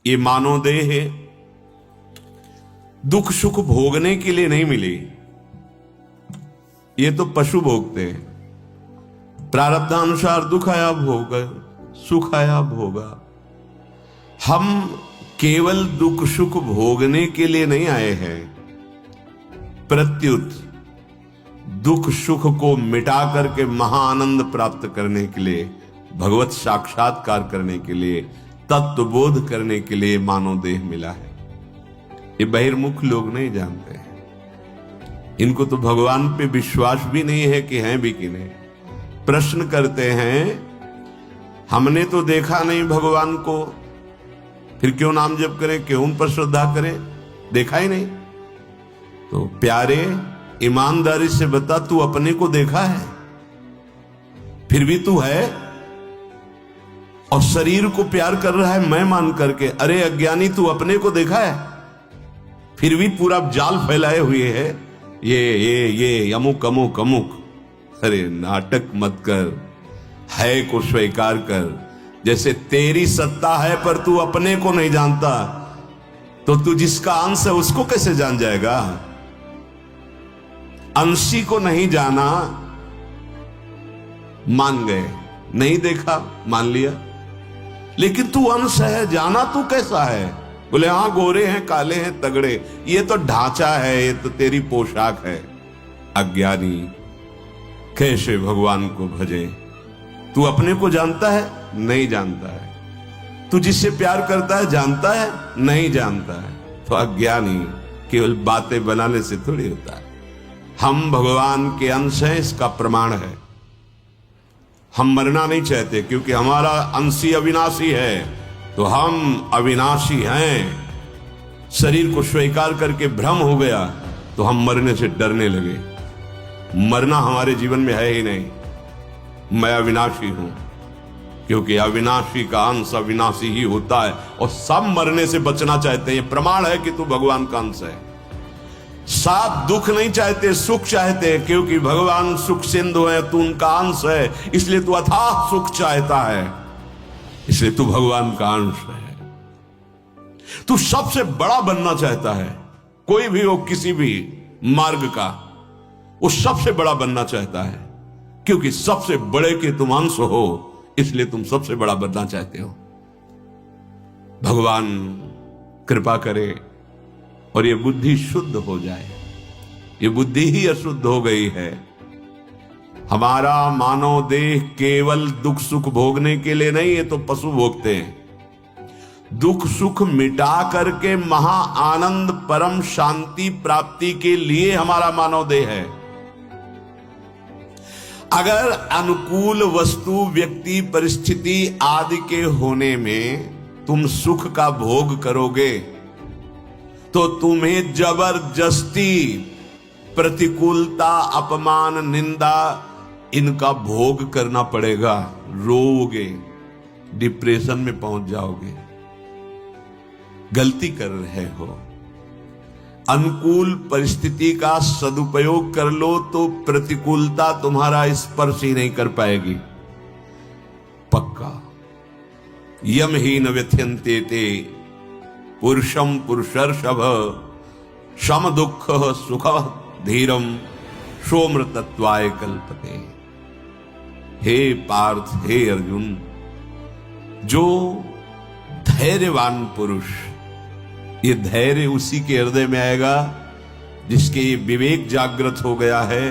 ये मानव देह दुख सुख भोगने के लिए नहीं मिली। ये तो पशु भोगते हैं। प्रारब्धानुसार दुख आया भोग, सुख आया भोगा। हम केवल दुख सुख भोगने के लिए नहीं आए हैं, प्रत्युत दुख सुख को मिटा करके महाआनंद प्राप्त करने के लिए, भगवत साक्षात्कार करने के लिए, तत्वबोध करने के लिए मानव देह मिला है। ये बहिर्मुख लोग नहीं जानते हैं। इनको तो भगवान पे विश्वास भी नहीं है कि हैं भी कि नहीं। प्रश्न करते हैं, हमने तो देखा नहीं भगवान को, फिर क्यों नाम जप करें, क्यों उन पर श्रद्धा करें, देखा ही नहीं। तो प्यारे, ईमानदारी से बता, तू अपने को देखा है? फिर भी तू है और शरीर को प्यार कर रहा है मैं मान करके। अरे अज्ञानी, तू अपने को देखा है? फिर भी पूरा जाल फैलाए हुए है, ये अमुक अमुक अमुक। अरे नाटक मत कर, है को स्वीकार कर। जैसे तेरी सत्ता है पर तू अपने को नहीं जानता, तो तू जिसका अंश है उसको कैसे जान जाएगा? अंशी को नहीं जाना, मान गए, नहीं देखा मान लिया, लेकिन तू अंश है, जाना तू कैसा है? बोले हाँ गोरे हैं, काले हैं, तगड़े, ये तो ढांचा है, ये तो तेरी पोशाक है। अज्ञानी कैसे भगवान को भजे? तू अपने को जानता है? नहीं जानता है। तू जिससे प्यार करता है जानता है? नहीं जानता है। तो अज्ञानी केवल बातें बनाने से थोड़ी होता है। हम भगवान के अंश हैं, इसका प्रमाण है। हम मरना नहीं चाहते क्योंकि हमारा अंशी अविनाशी है, तो हम अविनाशी हैं। शरीर को स्वीकार करके भ्रम हो गया तो हम मरने से डरने लगे। मरना हमारे जीवन में है ही नहीं। मैं अविनाशी हूं, क्योंकि अविनाशी का अंश अविनाशी ही होता है, और सब मरने से बचना चाहते हैं। ये प्रमाण है कि तू भगवान का अंश है। सब दुख नहीं चाहते, सुख चाहते हैं, क्योंकि भगवान सुख सिंधु है, तू उनका अंश है, इसलिए तू अथाह सुख चाहता है, इसलिए तू भगवान का अंश है। तू सबसे बड़ा बनना चाहता है, कोई भी हो, किसी भी मार्ग का, वो सबसे बड़ा बनना चाहता है, क्योंकि सबसे बड़े के तुम अंश हो, इसलिए तुम सबसे बड़ा बनना चाहते हो। भगवान कृपा करे और ये बुद्धि शुद्ध हो जाए। ये बुद्धि ही अशुद्ध हो गई है। हमारा मानव देह केवल दुख सुख भोगने के लिए नहीं, ये तो पशु भोगते हैं। दुख सुख मिटा करके महा आनंद परम शांति प्राप्ति के लिए हमारा मानव देह है। अगर अनुकूल वस्तु व्यक्ति परिस्थिति आदि के होने में तुम सुख का भोग करोगे, तो तुम्हें जबरदस्ती प्रतिकूलता, अपमान, निंदा, इनका भोग करना पड़ेगा। रोओगे, डिप्रेशन में पहुंच जाओगे। गलती कर रहे हो। अनुकूल परिस्थिति का सदुपयोग कर लो तो प्रतिकूलता तुम्हारा स्पर्श ही नहीं कर पाएगी। पक्का। यम ही न व्यथ्यन्ते ते पुरुषम पुरुषर्षभ शम दुख सुख धीरम सोमृतत्वाय कल्पते। हे पार्थ, हे अर्जुन, जो धैर्यवान पुरुष, ये धैर्य उसी के हृदय में आएगा जिसके ये विवेक जागृत हो गया है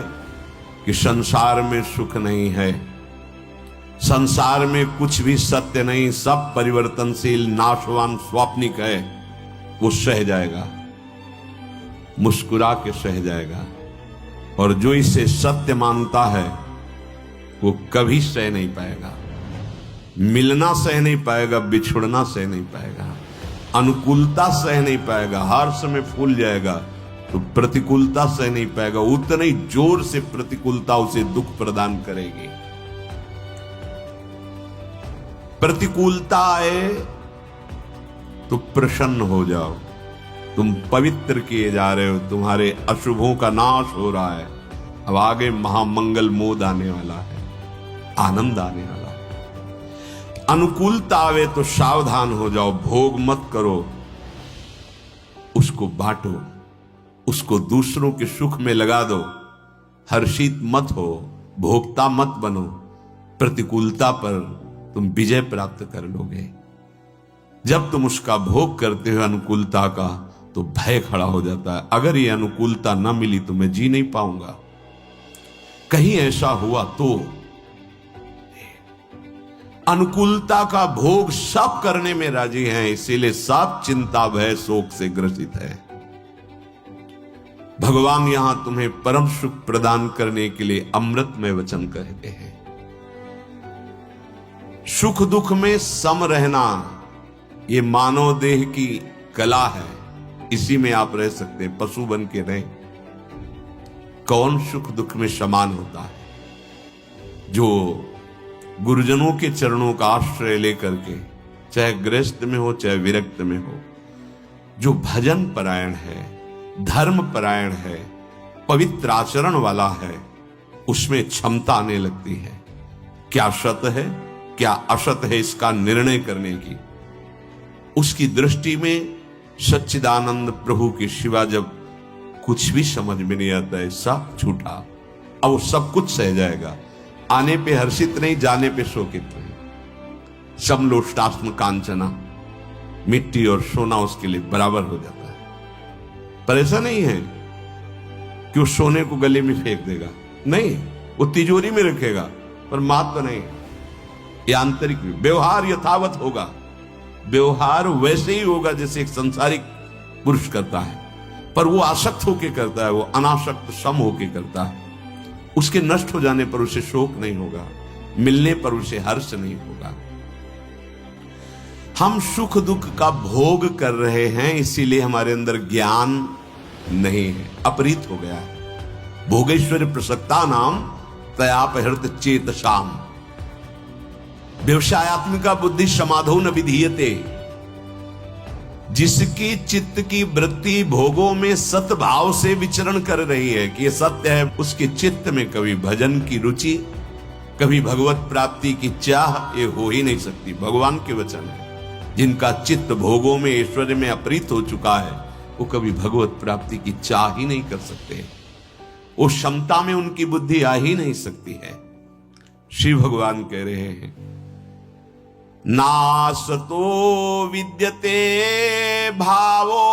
कि संसार में सुख नहीं है, संसार में कुछ भी सत्य नहीं, सब परिवर्तनशील, नाशवान, स्वाप्निक है। वो सह जाएगा, मुस्कुरा के सह जाएगा। और जो इसे सत्य मानता है वो कभी सह नहीं पाएगा। मिलना सह नहीं पाएगा, बिछुड़ना सह नहीं पाएगा, अनुकूलता सह नहीं पाएगा, हर समय फूल जाएगा, तो प्रतिकूलता सह नहीं पाएगा। उतने ही जोर से प्रतिकूलता उसे दुख प्रदान करेगी। प्रतिकूलता आए तो प्रसन्न हो जाओ, तुम पवित्र किए जा रहे हो, तुम्हारे अशुभों का नाश हो रहा है। अब आगे महामंगल मोद आने वाला है, आनंद आने वाला है। अनुकूलता आवे तो सावधान हो जाओ, भोग मत करो, उसको बांटो, उसको दूसरों के सुख में लगा दो। हर्षित मत हो, भोक्ता मत बनो। प्रतिकूलता पर तुम विजय प्राप्त कर लोगे। जब तुम उसका भोग करते हो अनुकूलता का, तो भय खड़ा हो जाता है, अगर ये अनुकूलता न मिली तो मैं जी नहीं पाऊंगा। कहीं ऐसा हुआ तो अनुकूलता का भोग सब करने में राजी हैं, इसीलिए सब चिंता भय शोक से ग्रसित है। भगवान यहां तुम्हें परम सुख प्रदान करने के लिए अमृतमय वचन कहते हैं। सुख दुख में सम रहना ये मानव देह की कला है, इसी में आप रह सकते हैं, पशु बन के रहें। कौन सुख दुख में समान होता है? जो गुरुजनों के चरणों का आश्रय लेकर के, चाहे गृहस्थ में हो चाहे विरक्त में हो, जो भजन परायण है, धर्म परायण है, पवित्र आचरण वाला है, उसमें क्षमता आने लगती है। क्या सत है क्या असत है इसका निर्णय करने की। उसकी दृष्टि में सच्चिदानंद प्रभु के सिवा जब कुछ भी समझ में नहीं आता है, सब झूठा। अब वो सब कुछ सह जाएगा, आने पे हर्षित नहीं, जाने पे शोकित नहीं। समलोष्टास्म कांचना, मिट्टी और सोना उसके लिए बराबर हो जाता है। पर ऐसा नहीं है कि वो सोने को गले में फेंक देगा, नहीं, वो तिजोरी में रखेगा, पर मात तो नहीं। ये आंतरिक व्यवहार यथावत होगा, व्यवहार वैसे ही होगा जैसे एक संसारिक पुरुष करता है, पर वो आसक्त होके करता है, वो अनासक्त सम होके करता है। उसके नष्ट हो जाने पर उसे शोक नहीं होगा, मिलने पर उसे हर्ष नहीं होगा। हम सुख दुख का भोग कर रहे हैं, इसीलिए हमारे अंदर ज्ञान नहीं है, अपरित हो गया है। भोगेश्वर प्रसक्ता नाम तयापहृत चेतसाम, व्यवसायत्मिका बुद्धि समाधो न विधीयते। जिसकी चित्त की वृत्ति भोगों में सतभाव से विचरण कर रही है कि ये सत्य है, उसके चित्त में कभी भजन की रुचि, कभी भगवत प्राप्ति की चाह ये हो ही नहीं सकती। भगवान के वचन है, जिनका चित्त भोगों में ऐश्वर्य में अपरित हो चुका है, वो कभी भगवत प्राप्ति की चाह ही नहीं कर सकते। वो क्षमता में उनकी बुद्धि आ ही नहीं सकती है। श्री भगवान कह रहे हैं, नासतो विद्यते भावो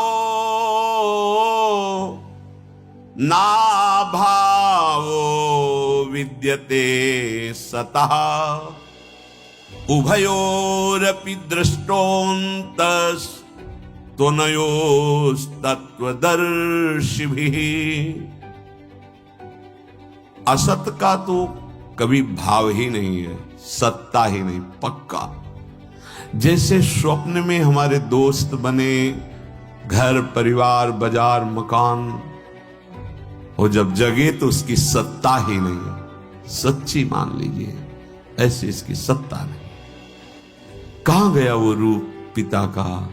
ना भावो विद्यते सतः, उभयोरपि दृष्टोऽन्तस् त्वनयोस्तत्त्वदर्शिभिः। असत का तो कभी भाव ही नहीं है, सत्ता ही नहीं, पक्का। जैसे स्वप्न में हमारे दोस्त बने, घर परिवार बाजार मकान, और जब जगे तो उसकी सत्ता ही नहीं है, सच्ची मान लीजिए, ऐसे इसकी सत्ता नहीं। कहां गया वो रूप पिता का,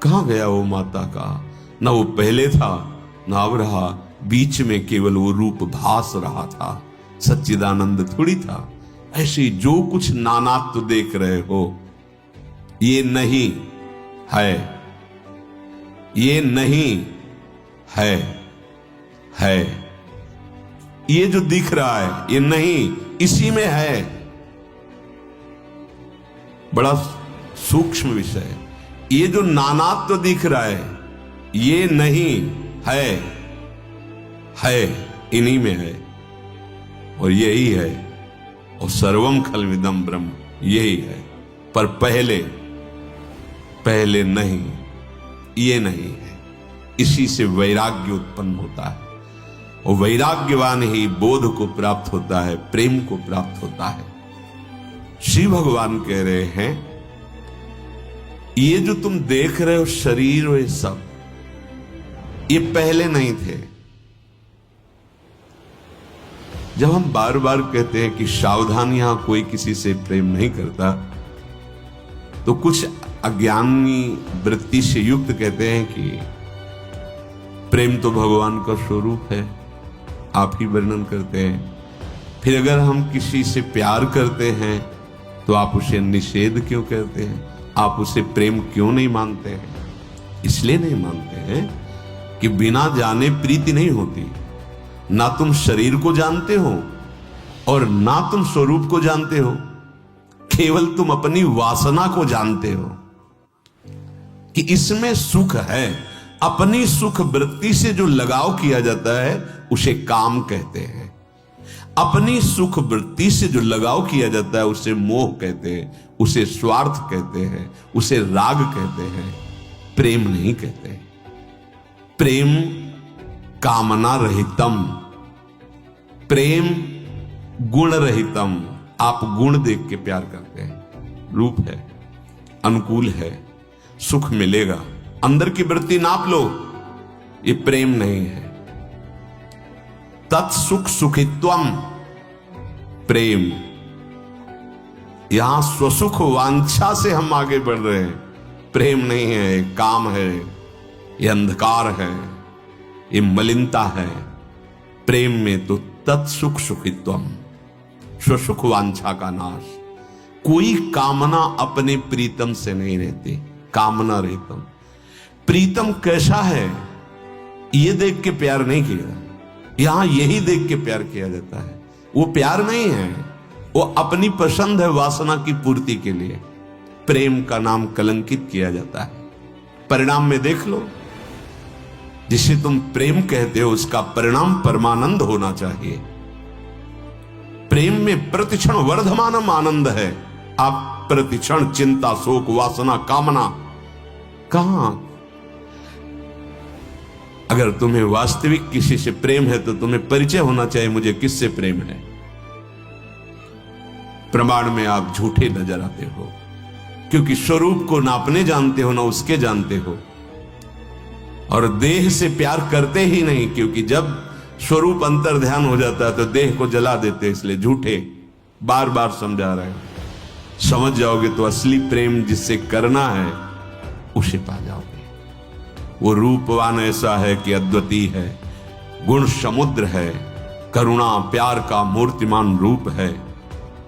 कहां गया वो माता का? ना वो पहले था ना अब रहा, बीच में केवल वो रूप भास रहा था, सच्चिदानंद थोड़ी था। ऐसे जो कुछ नानात्व देख रहे हो, ये नहीं है, ये नहीं है, है। ये जो दिख रहा है ये नहीं, इसी में है। बड़ा सूक्ष्म विषय है। ये जो नानात्व दिख रहा है ये नहीं है, है, इन्हीं में है, और यही है। और सर्वम खल्विदम ब्रह्म, यही है। पर पहले नहीं, ये नहीं है। इसी से वैराग्य उत्पन्न होता है, और वैराग्यवान ही बोध को प्राप्त होता है, प्रेम को प्राप्त होता है। श्री भगवान कह रहे हैं, ये जो तुम देख रहे हो शरीर और ये सब, ये पहले नहीं थे। जब हम बार बार कहते हैं कि सावधान, यहां कोई किसी से प्रेम नहीं करता, तो कुछ अज्ञानी वृत्ति से युक्त कहते हैं कि प्रेम तो भगवान का स्वरूप है, आप ही वर्णन करते हैं। फिर अगर हम किसी से प्यार करते हैं तो आप उसे निषेध क्यों कहते हैं? आप उसे प्रेम क्यों नहीं मानते हैं? इसलिए नहीं मानते हैं कि बिना जाने प्रीति नहीं होती। ना तुम शरीर को जानते हो और ना तुम स्वरूप को जानते हो, केवल तुम अपनी वासना को जानते हो कि इसमें सुख है। अपनी सुख वृत्ति से जो लगाव किया जाता है उसे काम कहते हैं। अपनी सुख वृत्ति से जो लगाव किया जाता है उसे मोह कहते हैं, उसे स्वार्थ कहते हैं, उसे राग कहते हैं, प्रेम नहीं कहते। प्रेम कामना रहितम, प्रेम गुण रहितम। आप गुण देख के प्यार करते हैं, रूप है, अनुकूल है, सुख मिलेगा, अंदर की वृत्ति नाप लो, ये प्रेम नहीं है। तत्सुख सुखित्वम प्रेम। यहां स्वसुख वांछा से हम आगे बढ़ रहे हैं, प्रेम नहीं है, काम है, ये अंधकार है, ये मलिनता है। प्रेम में तो तत्सुख सुखित्वम, स्वसुख वांछा का नाश। कोई कामना अपने प्रीतम से नहीं रहती, कामना रहितम। प्रीतम कैसा है ये देख के प्यार नहीं किया, यहां यही देख के प्यार किया जाता है। वो प्यार नहीं है, वो अपनी पसंद है, वासना की पूर्ति के लिए प्रेम का नाम कलंकित किया जाता है। परिणाम में देख लो, जिसे तुम प्रेम कहते हो उसका परिणाम परमानंद होना चाहिए। प्रेम में प्रतिक्षण वर्धमानम आनंद है। आप प्रतिक्षण चिंता, शोक, वासना, कामना कहां? अगर तुम्हें वास्तविक किसी से प्रेम है तो तुम्हें परिचय होना चाहिए, मुझे किससे प्रेम है। प्रमाण में आप झूठे नजर आते हो, क्योंकि स्वरूप को ना अपने जानते हो ना उसके जानते हो, और देह से प्यार करते ही नहीं, क्योंकि जब स्वरूप अंतर ध्यान हो जाता है तो देह को जला देते, इसलिए झूठे। बार बार समझा रहे हैं, समझ जाओगे तो असली प्रेम जिससे करना है उसे पा जाओगे। वो रूपवान ऐसा है कि अद्वितीय है, गुण समुद्र है, करुणा प्यार का मूर्तिमान रूप है,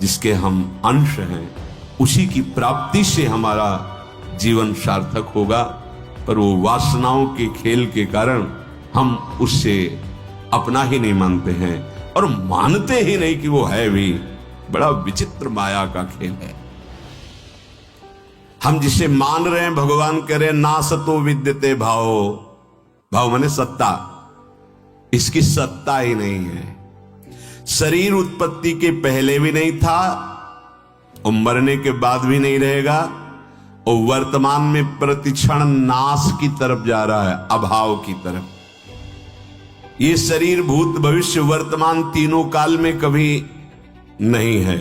जिसके हम अंश हैं। उसी की प्राप्ति से हमारा जीवन सार्थक होगा, पर वो वासनाओं के खेल के कारण हम उससे अपना ही नहीं मानते हैं, और मानते ही नहीं कि वो है भी। बड़ा विचित्र माया का खेल है। हम जिसे मान रहे हैं, भगवान कह रहे हैं ना सतो विद्यते भाव, भाव माने सत्ता, इसकी सत्ता ही नहीं है। शरीर उत्पत्ति के पहले भी नहीं था और मरने के बाद भी नहीं रहेगा, और वर्तमान में प्रतिक्षण नाश की तरफ जा रहा है, अभाव की तरफ। ये शरीर भूत भविष्य वर्तमान तीनों काल में कभी नहीं है।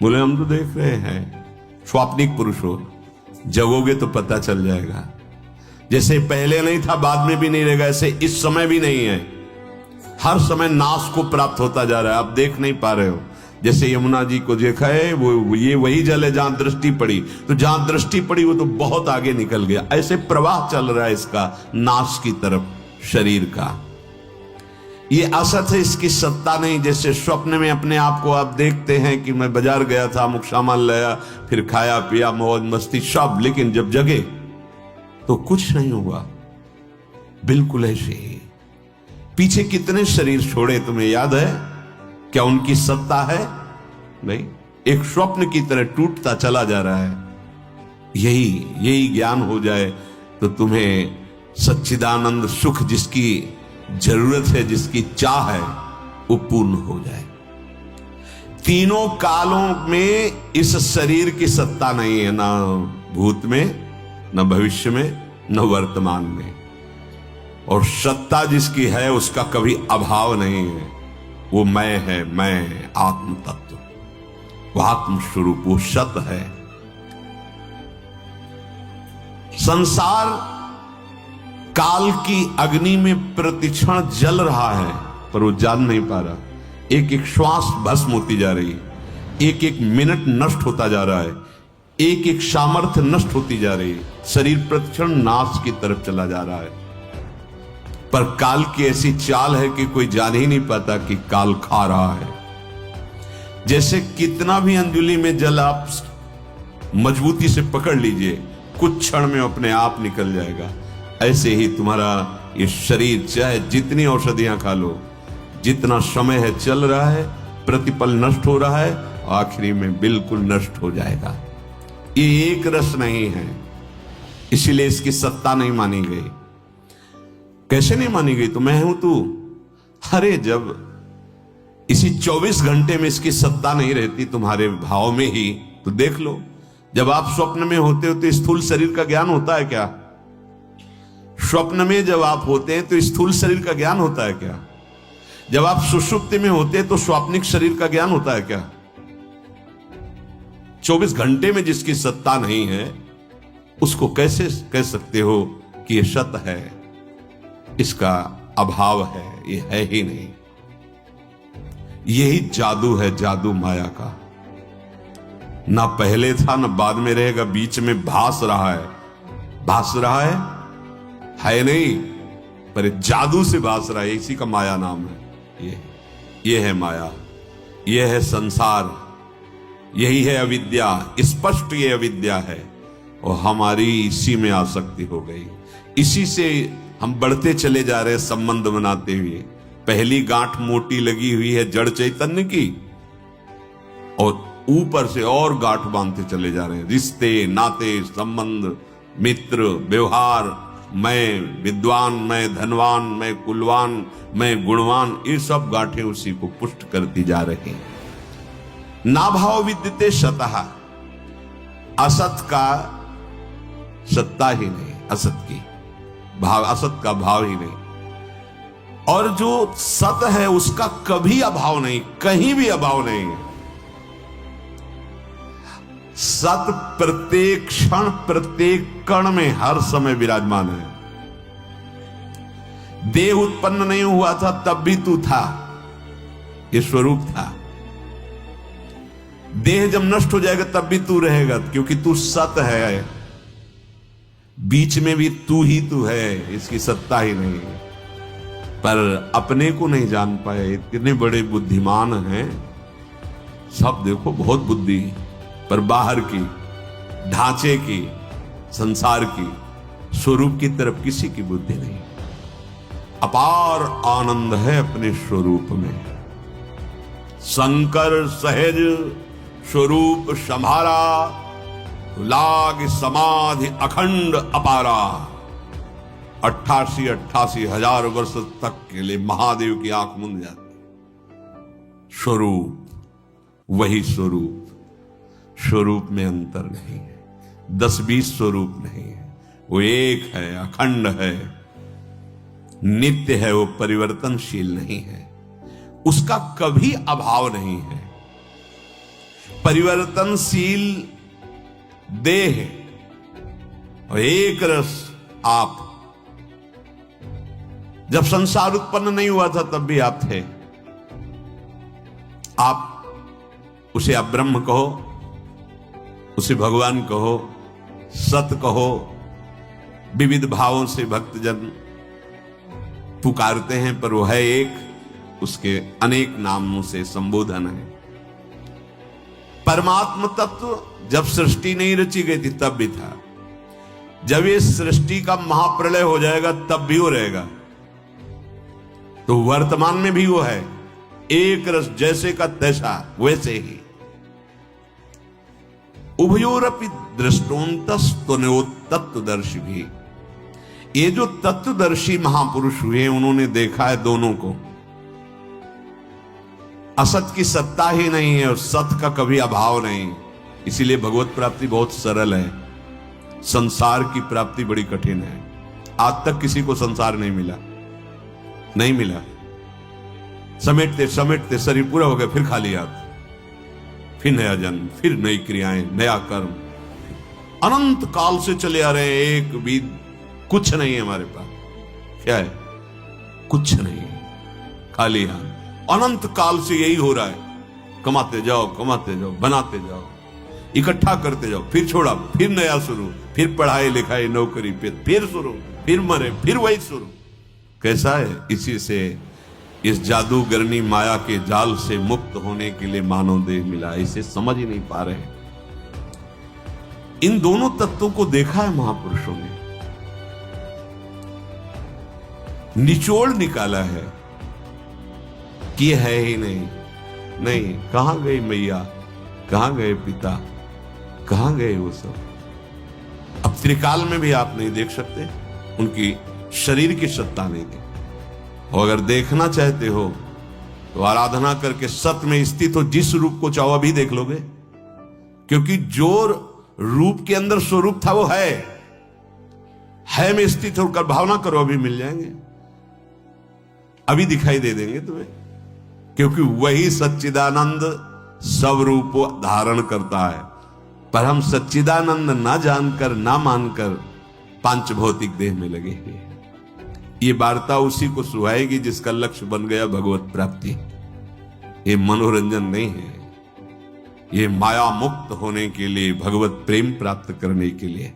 बोले हम तो देख रहे हैं, स्वाप्निक पुरुष हो, जगोगे तो पता चल जाएगा। जैसे पहले नहीं था बाद में भी नहीं रहेगा, ऐसे इस समय भी नहीं है। हर समय नाश को प्राप्त होता जा रहा है, आप देख नहीं पा रहे हो। जैसे यमुना जी को देखा है, वो ये वही जल है जहां दृष्टि पड़ी, तो जहां दृष्टि पड़ी वो तो बहुत आगे निकल गया। ऐसे प्रवाह चल रहा है इसका नाश की तरफ शरीर का। ये असत है, इसकी सत्ता नहीं। जैसे स्वप्न में अपने आप को आप देखते हैं कि मैं बाजार गया था, अमुक सामान लाया, फिर खाया पिया, मौज मस्ती सब, लेकिन जब जगे तो कुछ नहीं हुआ। बिल्कुल ऐसे ही पीछे कितने शरीर छोड़े तुम्हें याद है? क्या उनकी सत्ता है? नहीं, एक स्वप्न की तरह टूटता चला जा रहा है। यही ज्ञान हो जाए तो तुम्हें सच्चिदानंद सुख जिसकी जरूरत है, जिसकी चाह है, वो पूर्ण हो जाए। तीनों कालों में इस शरीर की सत्ता नहीं है, ना भूत में, न भविष्य में, न वर्तमान में। और सत्ता जिसकी है उसका कभी अभाव नहीं है। वो मैं है, मैं आत्म तत्व, वो आत्म स्वरूप, वो सत है। संसार काल की अग्नि में प्रतिक्षण जल रहा है, पर वो जान नहीं पा रहा। एक एक श्वास भस्म होती जा रही है, एक एक मिनट नष्ट होता जा रहा है, एक एक सामर्थ्य नष्ट होती जा रही है। शरीर प्रतिक्षण नाश की तरफ चला जा रहा है, पर काल की ऐसी चाल है कि कोई जान ही नहीं पाता कि काल खा रहा है। जैसे कितना भी अंजुली में जल आप मजबूती से पकड़ लीजिए, कुछ क्षण में अपने आप निकल जाएगा। ऐसे ही तुम्हारा ये शरीर, चाहे जितनी औषधियां खा लो, जितना समय है चल रहा है, प्रतिपल नष्ट हो रहा है, आखिरी में बिल्कुल नष्ट हो जाएगा। ये एक रस नहीं है, इसीलिए इसकी सत्ता नहीं मानी गई। कैसे नहीं मानी गई? तो मैं हूं तू। अरे जब इसी 24 घंटे में इसकी सत्ता नहीं रहती तुम्हारे भाव में ही, तो देख लो, जब आप स्वप्न में होते हो तो स्थूल शरीर का ज्ञान होता है क्या? स्वप्न में जब आप होते हैं तो स्थूल शरीर का ज्ञान होता है क्या? जब आप सुषुप्ति में होते हैं तो स्वाप्निक शरीर का ज्ञान होता है क्या? 24 घंटे में जिसकी सत्ता नहीं है, उसको कैसे कह सकते हो कि यह सत है? इसका अभाव है, ये है ही नहीं। यही जादू है, जादू माया का। ना पहले था ना बाद में रहेगा, बीच में भास रहा है। भास रहा है नहीं, पर जादू से भास रहा है, इसी का माया नाम है। ये है माया, ये है संसार, यही है अविद्या। स्पष्ट ये अविद्या है और हमारी इसी में आसक्ति हो गई। इसी से हम बढ़ते चले जा रहे हैं, संबंध बनाते हुए। पहली गांठ मोटी लगी हुई है जड़ चैतन्य की, और ऊपर से और गांठ बांधते चले जा रहे हैं। रिश्ते, नाते, संबंध, मित्र, व्यवहार, मैं विद्वान, मैं धनवान, मैं कुलवान, मैं गुणवान, ये सब गांठें उसी को पुष्ट करती जा रही हैं। नाभाव विद्यते सतः, असत का सत्ता ही नहीं, असत की भाव, असत का भाव ही नहीं। और जो सत है उसका कभी अभाव नहीं, कहीं भी अभाव नहीं है। सत प्रत्येक क्षण, प्रत्येक कण में हर समय विराजमान है। देह उत्पन्न नहीं हुआ था तब भी तू था, ये स्वरूप था। देह जब नष्ट हो जाएगा तब भी तू रहेगा, क्योंकि तू सत है। बीच में भी तू ही तू है, इसकी सत्ता ही नहीं। पर अपने को नहीं जान पाए, इतने बड़े बुद्धिमान हैं सब, देखो बहुत बुद्धि, पर बाहर की, ढांचे की, संसार की, स्वरूप की तरफ किसी की बुद्धि नहीं। अपार आनंद है अपने स्वरूप में। शंकर सहज स्वरूप संभारा, लाग समाधि अखंड अपारा। 88 हजार वर्ष तक के लिए महादेव की आंख मूंद जाती। स्वरूप वही स्वरूप, स्वरूप में अंतर नहीं है, 10-20 स्वरूप नहीं है, वो एक है, अखंड है, नित्य है, वो परिवर्तनशील नहीं है, उसका कभी अभाव नहीं है। परिवर्तनशील देह और एक रस आप। जब संसार उत्पन्न नहीं हुआ था तब भी आप थे। आप उसे आप ब्रह्म कहो, उसे भगवान कहो, सत कहो, विविध भावों से भक्तजन पुकारते हैं, पर वो है एक, उसके अनेक नामों से संबोधन है। परमात्म तत्व जब सृष्टि नहीं रची गई थी तब भी था, जब ये सृष्टि का महाप्रलय हो जाएगा तब भी वो रहेगा। तो वर्तमान में भी वो है, एक रस, जैसे का तैसा वैसे ही। उभयोरपि दृष्टोन्तस्तुन्यो तत्वदर्शी भी। ये जो तत्वदर्शी महापुरुष हुए उन्होंने देखा है दोनों को। असत की सत्ता ही नहीं है और सत का कभी अभाव नहीं। इसीलिए भगवत प्राप्ति बहुत सरल है, संसार की प्राप्ति बड़ी कठिन है। आज तक किसी को संसार नहीं मिला, नहीं मिला। समेटते समेटते शरीर पूरा हो गया, फिर खाली हाथ, फिर नया जन्म, फिर नई क्रियाएं, नया कर्म। अनंत काल से चले आ रहे हैं, एक भी कुछ नहीं है हमारे पास। क्या है? कुछ नहीं, खाली हाथ। अनंत काल से यही हो रहा है, कमाते जाओ, कमाते जाओ, बनाते जाओ, इकट्ठा करते जाओ, फिर छोड़ा, फिर नया शुरू, फिर पढ़ाई लिखाई, नौकरी पे, फिर शुरू, फिर मरे, फिर वही शुरू। कैसा है? इसी से इस जादूगरनी माया के जाल से मुक्त होने के लिए मानव देह मिला, इसे समझ ही नहीं पा रहे। इन दोनों तत्वों को देखा है महापुरुषों ने, निचोड़ निकाला है कि ये है ही नहीं। नहीं, कहां गई मैया, कहां गए पिता, कहां गए वो सब। अब त्रिकाल में भी आप नहीं देख सकते, उनकी शरीर की सत्ता नहीं थी। और अगर देखना चाहते हो तो आराधना करके सत्य में स्थित हो, जिस रूप को चाहो अभी देख लोगे, क्योंकि जो रूप के अंदर स्वरूप था वो है में स्थित होकर भावना करो, अभी मिल जाएंगे, अभी दिखाई दे देंगे तुम्हें, क्योंकि वही सच्चिदानंद सब रूप धारण करता है। पर हम सच्चिदानंद ना जानकर ना मानकर पांच भौतिक देह में लगे हैं। ये वार्ता उसी को सुहाएगी जिसका लक्ष्य बन गया भगवत प्राप्ति। ये मनोरंजन नहीं है, ये माया मुक्त होने के लिए, भगवत प्रेम प्राप्त करने के लिए।